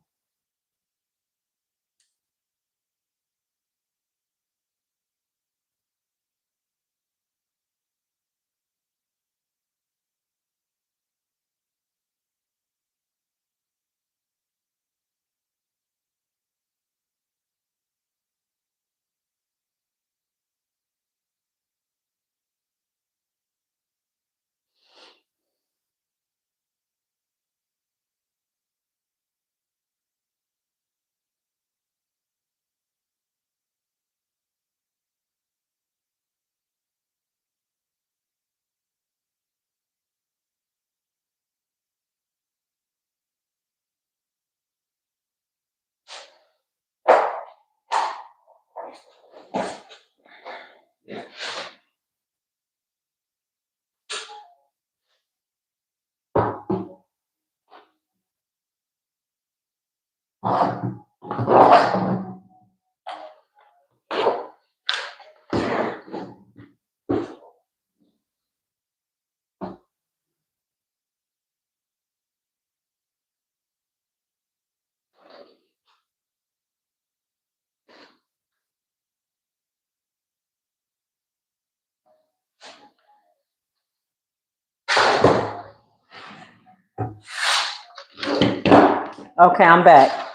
Okay, I'm back.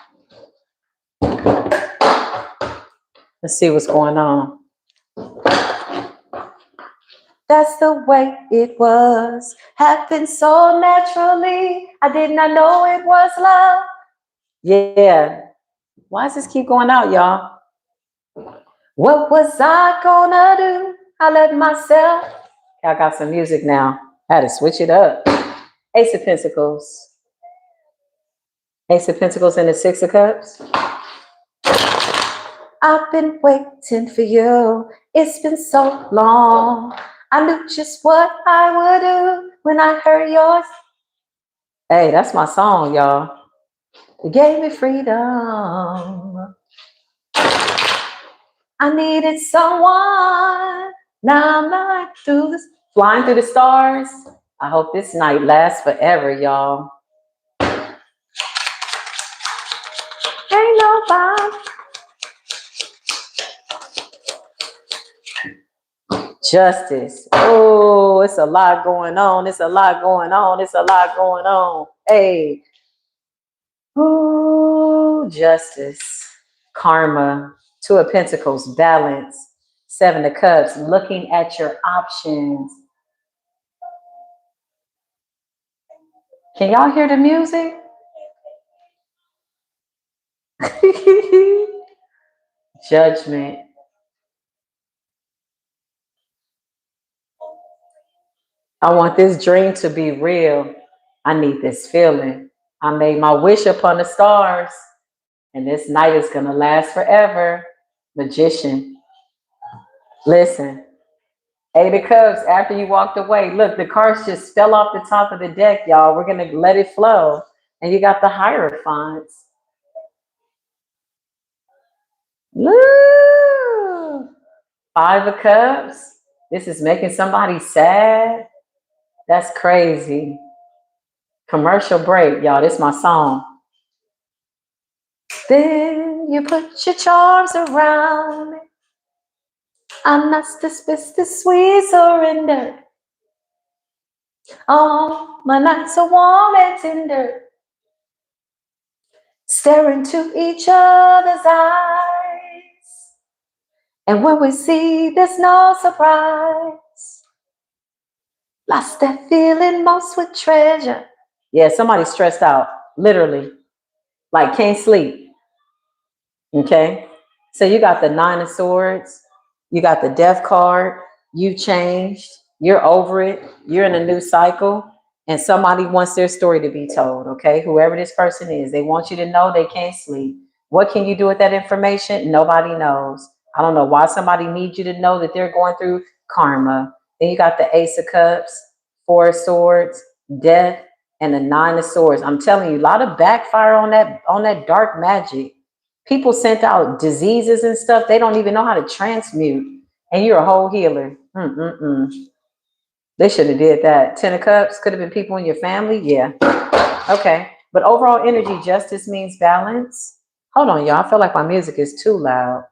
Let's see what's going on. That's the way it was. Happened so naturally. I did not know it was love. Yeah. Why does this keep going out, y'all? What was I gonna do? I let myself. I got some music now. I had to switch it up. Ace of Pentacles. Ace of Pentacles and the Six of Cups. I've been waiting for you. It's been so long. I knew just what I would do when I heard yours. Hey, that's my song, y'all. You gave me freedom. I needed someone. Now I'm not through this, flying through the stars. I hope this night lasts forever, y'all. Ain't nobody. Justice. Oh, it's a lot going on. It's a lot going on. It's a lot going on. Hey. Oh, justice. Karma. Two of Pentacles. Balance. Seven of Cups. Looking at your options. Can y'all hear the music? Judgment. I want this dream to be real. I need this feeling. I made my wish upon the stars, and this night is going to last forever. Magician. Listen, Eight of Cups, after you walked away, look, the cards just fell off the top of the deck, y'all. We're going to let it flow. And you got the Hierophants. Woo! Five of Cups. This is making somebody sad. That's crazy. Commercial break, y'all. This is my song. Then you put your charms around me. I'm not the sweet surrender. Oh, my nights are warm and tender. Stare into each other's eyes. And when we see, there's no surprise. Lost that feeling most with treasure. Yeah, somebody's stressed out, literally. Like can't sleep. Okay? So you got the Nine of Swords. You got the Death card. You changed. You're over it. You're in a new cycle. And somebody wants their story to be told, okay? Whoever this person is, they want you to know they can't sleep. What can you do with that information? Nobody knows. I don't know why somebody needs you to know that they're going through karma. Then you got the Ace of Cups, Four of Swords, Death, and the Nine of Swords. I'm telling you, a lot of backfire on that dark magic. People sent out diseases and stuff. They don't even know how to transmute. And you're a whole healer. They should have did that. Ten of Cups could have been people in your family. Yeah. Okay. But overall energy, justice means balance. Hold on, y'all. I feel like my music is too loud.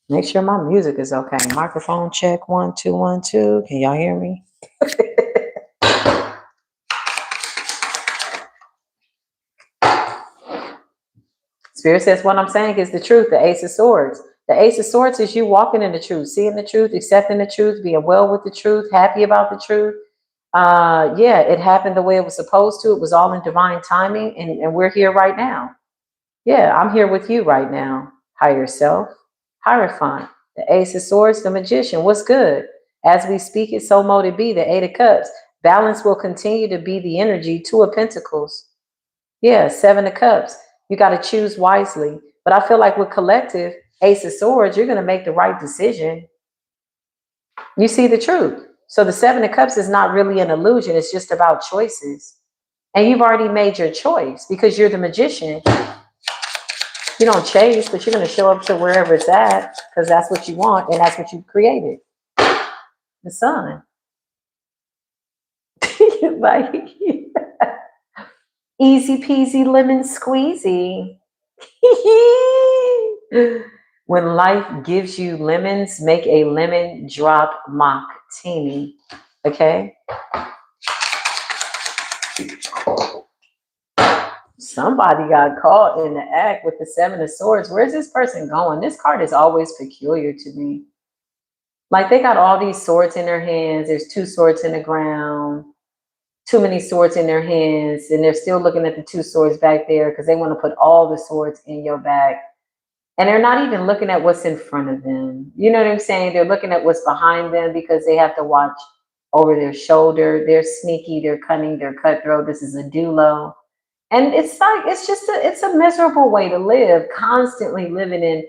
Make sure my music is okay. Microphone check. 1 2 1 2. Can y'all hear me? Spirit says what I'm saying is the truth. The Ace of Swords. The Ace of Swords is you walking in the truth, seeing the truth, accepting the truth, being well with the truth, happy about the truth. Yeah, it happened the way it was supposed to. It was all in divine timing, and we're here right now. Yeah, I'm here with you right now. Higher self, Hierophant, the Ace of Swords, the Magician. What's good? As we speak it, so mote it be, the Eight of Cups. Balance will continue to be the energy. Two of Pentacles. Yeah, Seven of Cups. You got to choose wisely. But I feel like with collective, Ace of Swords, you're going to make the right decision. You see the truth. So the Seven of Cups is not really an illusion. It's just about choices. And you've already made your choice because you're the magician. You don't chase, but you're going to show up to wherever it's at because that's what you want and that's what you created. The sun. Like, easy peasy lemon squeezy. When life gives you lemons, make a lemon drop mock teeny. Okay? Somebody got caught in the act with the Seven of Swords. Where's this person going? This card is always peculiar to me. Like they got all these swords in their hands. There's two swords in the ground. Too many swords in their hands. And they're still looking at the two swords back there because they want to put all the swords in your bag. And they're not even looking at what's in front of them. You know what I'm saying? They're looking at what's behind them because they have to watch over their shoulder. They're sneaky, they're cunning, they're cutthroat. This is a dulo. And it's like, it's a miserable way to live, constantly living in,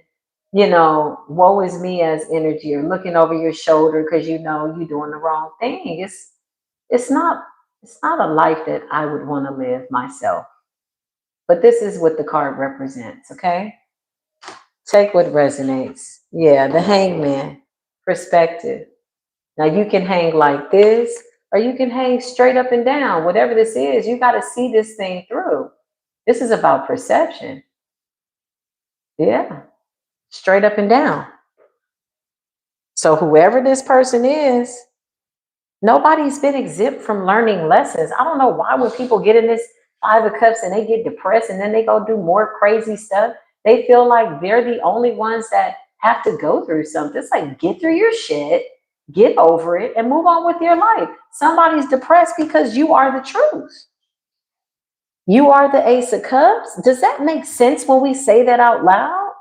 you know, woe is me as energy or looking over your shoulder because you know you're doing the wrong thing. It's not a life that I would want to live myself. But this is what the card represents, okay? Take what resonates. Yeah, the hangman, perspective. Now you can hang like this, or you can hang straight up and down. Whatever this is, you got to see this thing through. This is about perception. Yeah, straight up and down. So whoever this person is, nobody's been exempt from learning lessons. I don't know why when people get in this Five of Cups and they get depressed and then they go do more crazy stuff, they feel like they're the only ones that have to go through something. It's like, get through your shit, get over it, and move on with your life. Somebody's depressed because you are the truth. You are the Ace of Cups. Does that make sense when we say that out loud?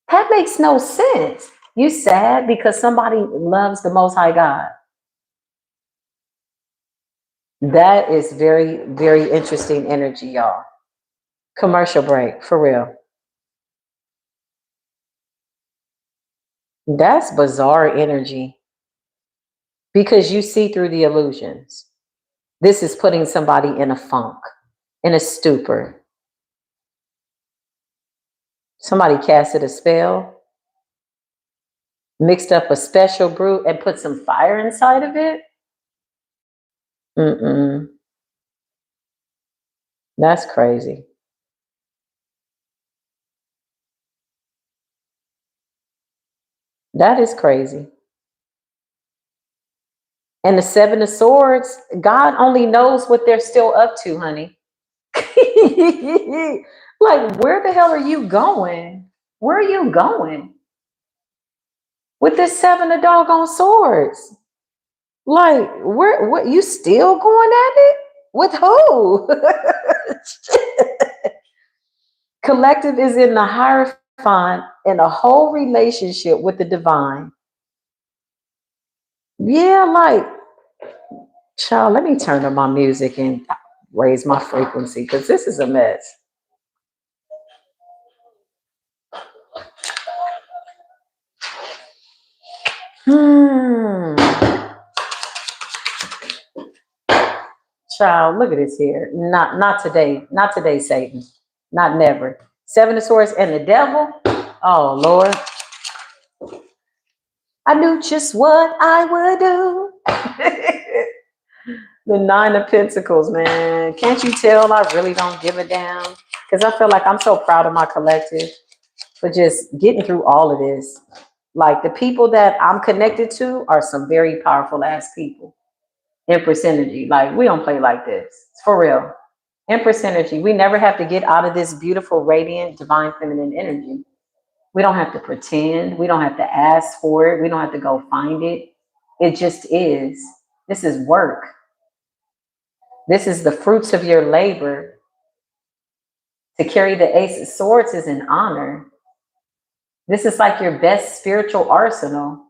That makes no sense. You sad because somebody loves the Most High God. That is very, very interesting energy, y'all. Commercial break, for real. That's bizarre energy because you see through the illusions. This is putting somebody in a funk, in a stupor. Somebody casted a spell, mixed up a special brew, and put some fire inside of it. Mm-mm. That's crazy. That is crazy. And the Seven of Swords, God only knows what they're still up to, honey. Like, where the hell are you going? Where are you going with this Seven of doggone swords? Like, where? What? You still going at it with who? Collective is in the Hierophant in a whole relationship with the divine. Yeah, like, child, let me turn up my music and raise my frequency because this is a mess. Child, look at this here. Not today. Not today, Satan. Not never. Seven of Swords and the devil. Oh, Lord. I knew just what I would do. The Nine of Pentacles, man. Can't you tell I really don't give a damn? Because I feel like I'm so proud of my collective for just getting through all of this. Like, the people that I'm connected to are some very powerful ass people. Empress energy. Like, we don't play like this. It's for real. Empress energy. We never have to get out of this beautiful, radiant, divine feminine energy. We don't have to pretend. We don't have to ask for it. We don't have to go find it. It just is. This is work. This is the fruits of your labor. To carry the Ace of Swords is an honor. This is like your best spiritual arsenal,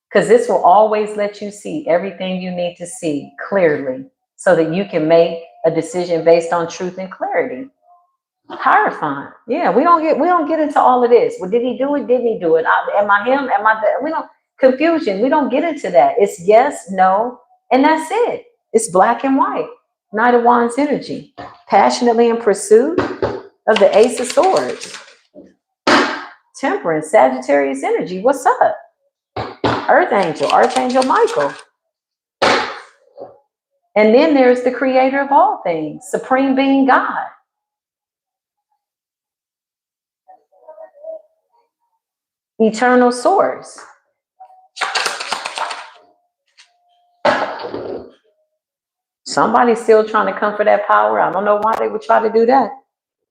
because this will always let you see everything you need to see clearly so that you can make a decision based on truth and clarity. Hierophant. Yeah, we don't get into all of this. Well, did he do it? Didn't he do it? Am I him? Am I that? We don't confusion. We don't get into that. It's yes, no, and that's it. It's black and white. Knight of Wands energy. Passionately in pursuit of the Ace of Swords. Temperance, Sagittarius energy. What's up? Earth Angel, Archangel Michael. And then there's the creator of all things, Supreme Being God. Eternal source. Somebody's still trying to come for that power. I don't know why they would try to do that.